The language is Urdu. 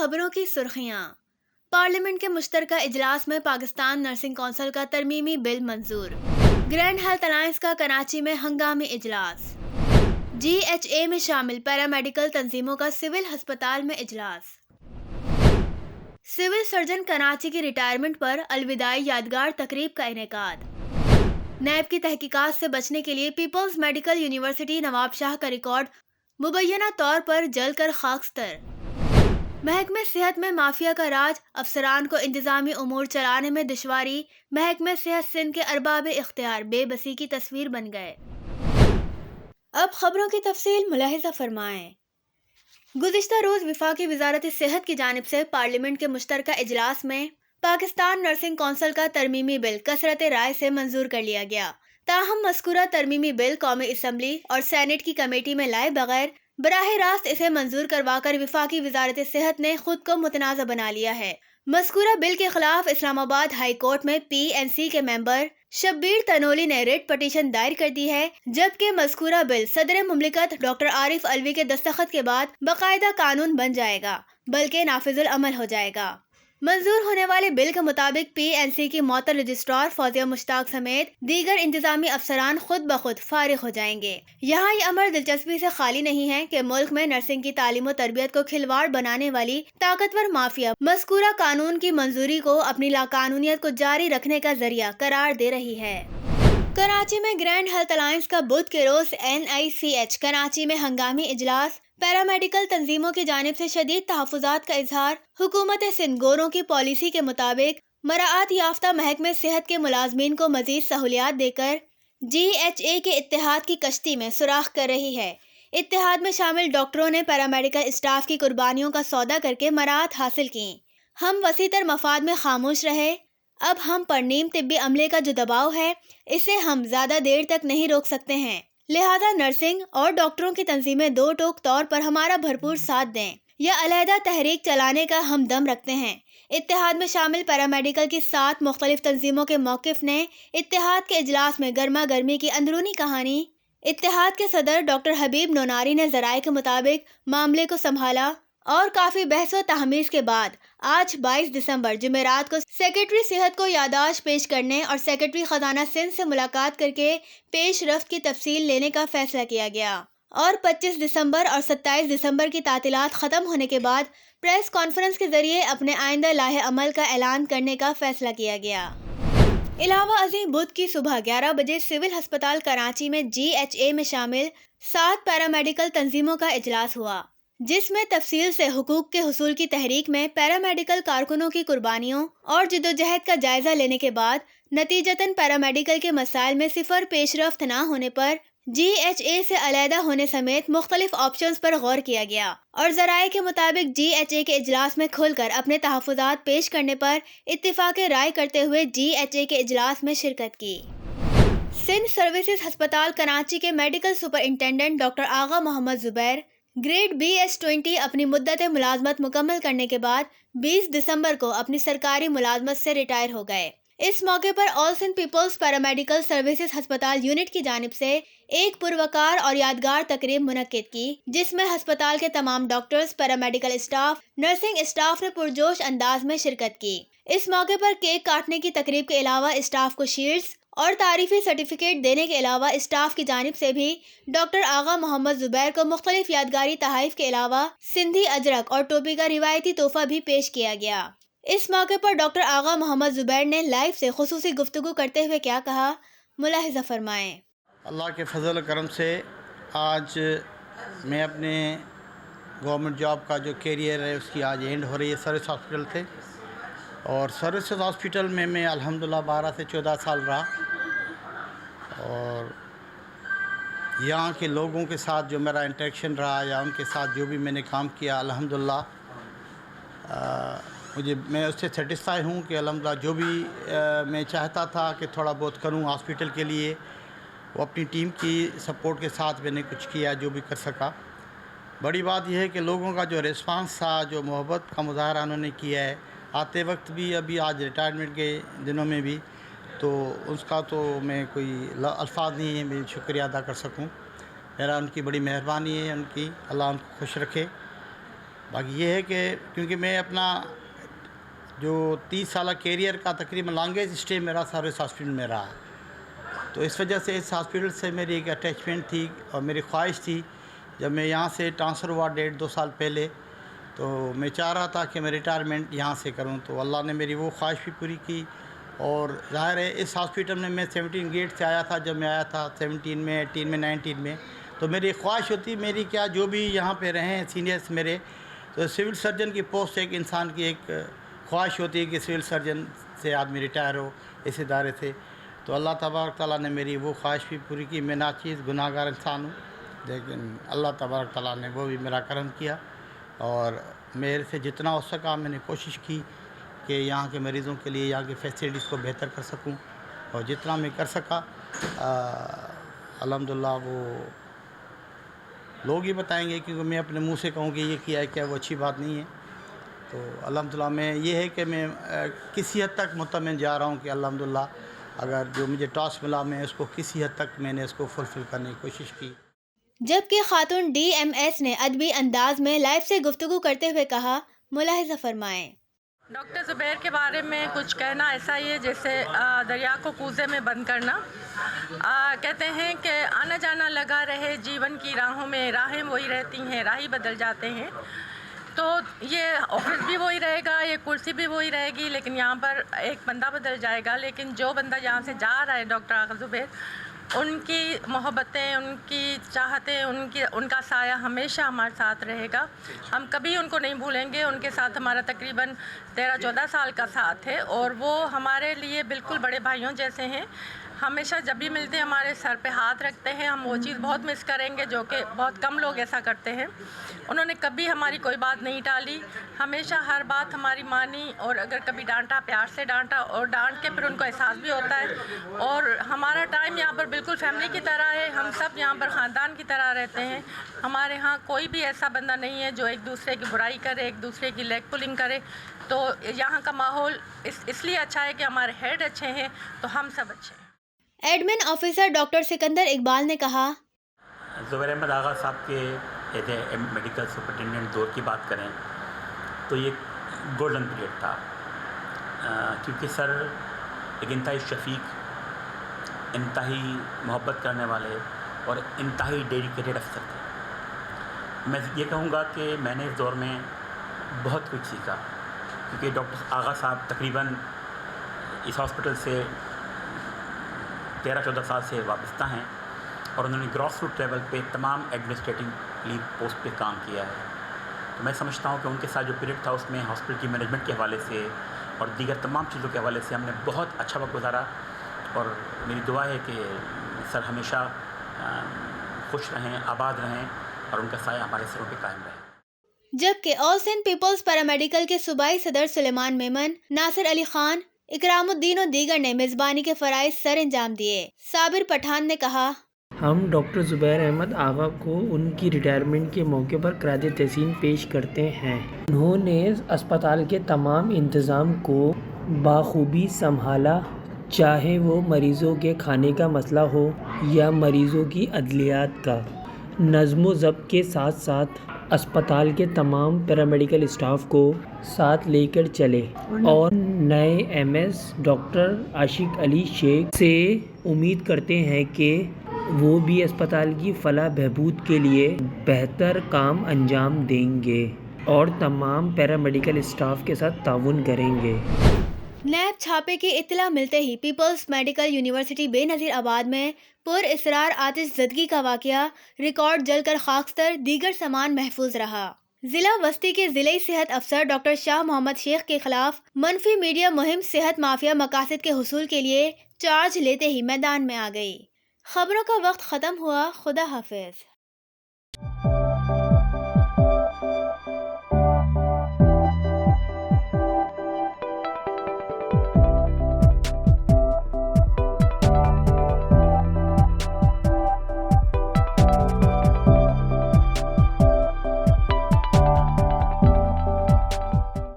خبروں کی سرخیاں۔ پارلیمنٹ کے مشترکہ اجلاس میں پاکستان نرسنگ کونسل کا ترمیمی بل منظور۔ گرینڈ ہیلتھ الائنس کا کراچی میں ہنگامی اجلاس۔ جی ایچ اے میں شامل پیرامیڈیکل تنظیموں کا سول ہسپتال میں اجلاس۔ سول سرجن کراچی کی ریٹائرمنٹ پر الوداعی یادگار تقریب کا انعقاد۔ نیب کی تحقیقات سے بچنے کے لیے پیپلز میڈیکل یونیورسٹی نواب شاہ کا ریکارڈ مبینہ طور پر جل کر خاکستر۔ محکمہ صحت میں مافیا کا راج، افسران کو انتظامی امور چلانے میں دشواری، محکمہ صحت سندھ کے ارباب اختیار بے بسی کی تصویر بن گئے۔ اب خبروں کی تفصیل ملاحظہ فرمائیں۔ گزشتہ روز وفاقی وزارت صحت کی جانب سے پارلیمنٹ کے مشترکہ اجلاس میں پاکستان نرسنگ کونسل کا ترمیمی بل کثرت رائے سے منظور کر لیا گیا۔ تاہم مذکورہ ترمیمی بل قومی اسمبلی اور سینیٹ کی کمیٹی میں لائے بغیر براہ راست اسے منظور کروا کر وفاقی وزارت صحت نے خود کو متنازع بنا لیا ہے۔ مذکورہ بل کے خلاف اسلام آباد ہائی کورٹ میں پی این سی کے ممبر شبیر تنولی نے ریٹ پٹیشن دائر کر دی ہے، جبکہ مذکورہ بل صدر مملکت ڈاکٹر عارف علوی کے دستخط کے بعد باقاعدہ قانون بن جائے گا، بلکہ نافذ العمل ہو جائے گا۔ منظور ہونے والے بل کے مطابق پی این سی کی معطل رجسٹرار فوزیہ مشتاق سمیت دیگر انتظامی افسران خود بخود فارغ ہو جائیں گے۔ یہاں یہ امر دلچسپی سے خالی نہیں ہے کہ ملک میں نرسنگ کی تعلیم و تربیت کو کھلواڑ بنانے والی طاقتور مافیا مذکورہ قانون کی منظوری کو اپنی لاقانونیت کو جاری رکھنے کا ذریعہ قرار دے رہی ہے۔ کراچی میں گرینڈ ہیلتھ الائنس کا بدھ کے روز NICH کراچی میں ہنگامی اجلاس۔ پیرامیڈیکل تنظیموں کی جانب سے شدید تحفظات کا اظہار۔ حکومت سندھ گوروں کی پالیسی کے مطابق مراعات یافتہ محکمہ صحت کے ملازمین کو مزید سہولیات دے کر GHA کے اتحاد کی کشتی میں سوراخ کر رہی ہے۔ اتحاد میں شامل ڈاکٹروں نے پیرامیڈیکل اسٹاف کی قربانیوں کا سودا کر کے مراعات حاصل کی۔ ہم وسیع تر مفاد میں خاموش رہے۔ اب ہم پر نیم طبی عملے کا جو دباؤ ہے، اسے ہم زیادہ دیر تک نہیں روک سکتے ہیں، لہذا نرسنگ اور ڈاکٹروں کی تنظیمیں دو ٹوک طور پر ہمارا بھرپور ساتھ دیں یا علیحدہ تحریک چلانے کا ہم دم رکھتے ہیں۔ اتحاد میں شامل پیرامیڈیکل کی 7 مختلف تنظیموں کے موقف نے اتحاد کے اجلاس میں گرما گرمی کی اندرونی کہانی۔ اتحاد کے صدر ڈاکٹر حبیب نوناری نے ذرائع کے مطابق معاملے کو سنبھالا اور کافی بحث و تحمیز کے بعد آج 22 دسمبر جمعرات کو سیکرٹری صحت کو یادداشت پیش کرنے اور سیکرٹری خزانہ سندھ سے ملاقات کر کے پیش رفت کی تفصیل لینے کا فیصلہ کیا گیا، اور 25 دسمبر اور 27 دسمبر کی تعطیلات ختم ہونے کے بعد پریس کانفرنس کے ذریعے اپنے آئندہ لاہ عمل کا اعلان کرنے کا فیصلہ کیا گیا۔ علاوہ ازیں بدھ کی صبح 11 بجے سول ہسپتال کراچی میں GHA میں شامل 7 پیرامیڈیکل تنظیموں کا اجلاس ہوا، جس میں تفصیل سے حقوق کے حصول کی تحریک میں پیرامیڈیکل کارکنوں کی قربانیوں اور جدوجہد کا جائزہ لینے کے بعد نتیجتاً پیرامیڈیکل کے مسائل میں صفر پیش رفت نہ ہونے پر GHA سے علیحدہ ہونے سمیت مختلف آپشنز پر غور کیا گیا، اور ذرائع کے مطابق GHA کے اجلاس میں کھل کر اپنے تحفظات پیش کرنے پر اتفاق رائے کرتے ہوئے GHA کے اجلاس میں شرکت کی۔ سندھ سروسز ہسپتال کراچی کے medical superintendent doctor Agha Muhammad زبیر گریڈ BS20 اپنی مدت ملازمت مکمل کرنے کے بعد 20 دسمبر کو اپنی سرکاری ملازمت سے ریٹائر ہو گئے۔ اس موقع پر آل سندھ پیپلز پیرامیڈیکل سروسز ہسپتال یونٹ کی جانب سے ایک پروقار اور یادگار تقریب منعقد کی، جس میں ہسپتال کے تمام doctors, paramedical staff, nursing staff نے پرجوش انداز میں شرکت کی۔ اس موقع پر کیک کاٹنے کی تقریب کے علاوہ اسٹاف کو شیلڈز اور تعریفی سرٹیفکیٹ دینے کے علاوہ اسٹاف کی جانب سے بھی ڈاکٹر آغا محمد زبیر کو مختلف یادگاری تحائف کے علاوہ سندھی اجرک اور ٹوپی کا روایتی تحفہ بھی پیش کیا گیا۔ اس موقع پر ڈاکٹر آغا محمد زبیر نے لائیو سے خصوصی گفتگو کرتے ہوئے کیا کہا، ملاحظہ فرمائیں۔ اللہ کے فضل و کرم سے آج میں اپنے گورنمنٹ جاب کا جو کیریئر ہے اس کی آج اینڈ ہو رہی ہے سروس ہاسپٹل سے، اور سروسز ہاسپٹل میں الحمدللہ 12 سے 14 سال رہا، اور یہاں کے لوگوں کے ساتھ جو میرا انٹریکشن رہا یا ان کے ساتھ جو بھی میں نے کام کیا الحمدللہ میں اس سے سیٹسفائی ہوں کہ الحمدللہ جو بھی میں چاہتا تھا کہ تھوڑا بہت کروں ہاسپٹل کے لیے، وہ اپنی ٹیم کی سپورٹ کے ساتھ میں نے کچھ کیا جو بھی کر سکا۔ بڑی بات یہ ہے کہ لوگوں کا جو ریسپانس تھا، جو محبت کا مظاہرہ انہوں نے کیا ہے آتے وقت بھی، ابھی آج ریٹائرمنٹ کے دنوں میں بھی، تو اس کا تو میں کوئی الفاظ نہیں ہے میں شکریہ ادا کر سکوں۔ میرا ان کی بڑی مہربانی ہے، ان کی اللہ ان کو خوش رکھے۔ باقی یہ ہے کہ کیونکہ میں اپنا جو 30 سالہ کیریئر کا تقریباً لانگیسٹ اسٹے میرا سروس ہاسپٹل میں رہا، تو اس وجہ سے اس ہاسپٹل سے میری ایک اٹیچمنٹ تھی اور میری خواہش تھی. جب میں یہاں سے ٹرانسفر ہوا 1.5-2 سال پہلے، تو میں چاہ رہا تھا کہ میں ریٹائرمنٹ یہاں سے کروں، تو اللہ نے میری وہ خواہش بھی پوری کی. اور ظاہر ہے اس ہاسپٹل میں 17 گیٹ سے آیا تھا. جب میں آیا تھا 17 میں 18 میں 19 میں، تو میری خواہش ہوتی میری کیا جو بھی یہاں پہ رہے ہیں سینئرس میرے، تو سول سرجن کی پوسٹ ایک انسان کی ایک خواہش ہوتی ہے کہ سول سرجن سے آدمی ریٹائر ہو اس ادارے سے. تو اللہ تبارک تعالیٰ نے میری وہ خواہش بھی پوری کی. میں ناچیز گناہ گار انسان ہوں، لیکن اللہ تبارک تعالیٰ نے وہ بھی میرا کرم کیا، اور میرے سے جتنا ہو سکا میں نے کوشش کی کہ یہاں کے مریضوں کے لیے یہاں کی فیسلٹیز کو بہتر کر سکوں، اور جتنا میں کر سکا الحمدللہ وہ لوگ ہی بتائیں گے، کیونکہ میں اپنے منہ سے کہوں کہ یہ کیا ہے کیا وہ اچھی بات نہیں ہے. تو الحمدللہ میں یہ ہے کہ میں کسی حد تک مطمئن جا رہا ہوں کہ الحمدللہ اگر جو مجھے ٹاسک ملا میں اس کو کسی حد تک میں نے اس کو فلفل کرنے کی کوشش کی. جبکہ خاتون ڈی ایم ایس نے ادبی انداز میں لائف سے گفتگو کرتے ہوئے کہا، ملاحظہ فرمائیں. ڈاکٹر زبیر کے بارے میں کچھ کہنا ایسا ہی ہے جیسے دریا کو کوزے میں بند کرنا. کہتے ہیں کہ آنا جانا لگا رہے جیون کی راہوں میں، راہیں وہی رہتی ہیں، راہی بدل جاتے ہیں. تو یہ آفس بھی وہی رہے گا، یہ کرسی بھی وہی رہے گی، لیکن یہاں پر ایک بندہ بدل جائے گا. لیکن جو بندہ یہاں سے جا رہا ہے ڈاکٹر آغا زبیر، ان کی محبتیں، ان کی چاہتیں، ان کا سایہ ہمیشہ ہمارے ساتھ رہے گا. ہم کبھی ان کو نہیں بھولیں گے. ان کے ساتھ ہمارا تقریباً 13-14 سال کا ساتھ ہے، اور وہ ہمارے لیے بالکل بڑے بھائیوں جیسے ہیں. ہمیشہ جب بھی ملتے ہیں ہمارے سر پہ ہاتھ رکھتے ہیں. ہم وہ چیز بہت مس کریں گے جو کہ بہت کم لوگ ایسا کرتے ہیں. انہوں نے کبھی ہماری کوئی بات نہیں ٹالی، ہمیشہ ہر بات ہماری مانی، اور اگر کبھی ڈانٹا پیار سے ڈانٹا، اور ڈانٹ کے پھر ان کو احساس بھی ہوتا ہے. اور ہمارا ٹائم یہاں پر بالکل فیملی کی طرح ہے. ہم سب یہاں پر خاندان کی طرح رہتے ہیں. ہمارے ہاں کوئی بھی ایسا بندہ نہیں ہے جو ایک دوسرے کی برائی کرے، ایک دوسرے کی لیگ پولنگ کرے. تو یہاں کا ماحول اس لیے اچھا ہے کہ ہمارے ہیڈ اچھے ہیں تو ہم سب اچھے ہیں. Admin officer doctor Sikandar Iqbal نے کہا، زبیر احمد آغا صاحب کے ایز اے میڈیکل سپرنٹینڈنٹ دور کی بات کریں تو یہ گولڈن پیریڈ تھا، کیونکہ سر ایک انتہائی شفیق، انتہائی محبت کرنے والے اور انتہائی ڈیڈیکیٹڈ افسر تھے. میں یہ کہوں گا کہ میں نے اس دور میں بہت کچھ سیکھا، کیونکہ ڈاکٹر آغا صاحب تقریباً اس ہاسپٹل سے 13-14 سال سے وابستہ ہیں، اور انہوں نے گراس روٹ لیول پہ تمام ایڈمنسٹریٹو پوسٹ پہ کام کیا ہے. تو میں سمجھتا ہوں کہ ان کے ساتھ جو پیریڈ تھا اس میں ہاسپٹل کی مینجمنٹ کے حوالے سے اور دیگر تمام چیزوں کے حوالے سے ہم نے بہت اچھا وقت گزارا. اور میری دعا ہے کہ سر ہمیشہ خوش رہیں، آباد رہیں، اور ان کا سایہ ہمارے سروں پہ قائم رہے. جبکہ آل سندھ پیپلز پیرامیڈیکل کے صوبائی صدر سلیمان میمن، ناصر علی خان، اکرام الدین اور دیگر نے میزبانی کے فرائض سر انجام دیے. صابر پٹھان نے کہا، ہم ڈاکٹر زبیر احمد آغا کو ان کی ریٹائرمنٹ کے موقع پر خراج تحسین پیش کرتے ہیں. انہوں نے اسپتال کے تمام انتظام کو بخوبی سنبھالا، چاہے وہ مریضوں کے کھانے کا مسئلہ ہو یا مریضوں کی ادویات کا. نظم و ضبط کے ساتھ ساتھ اسپتال کے تمام پیرامیڈیکل اسٹاف کو ساتھ لے کر چلے، اور نئے ایم ایس ڈاکٹر عاشق علی شیخ سے امید کرتے ہیں کہ وہ بھی اسپتال کی فلاح بہبود کے لیے بہتر کام انجام دیں گے اور تمام پیرامیڈیکل اسٹاف کے ساتھ تعاون کریں گے. نیب چھاپے کی اطلاع ملتے ہی پیپلز میڈیکل یونیورسٹی بے نظیر آباد میں پر اسرار آتش زدگی کا واقعہ، ریکارڈ جل کر خاکستر، دیگر سامان محفوظ رہا. ضلع وسطی کے ضلعی صحت افسر ڈاکٹر شاہ محمد شیخ کے خلاف منفی میڈیا مہم صحت مافیا مقاصد کے حصول کے لیے چارج لیتے ہی میدان میں آ گئی. خبروں کا وقت ختم ہوا. خدا حافظ.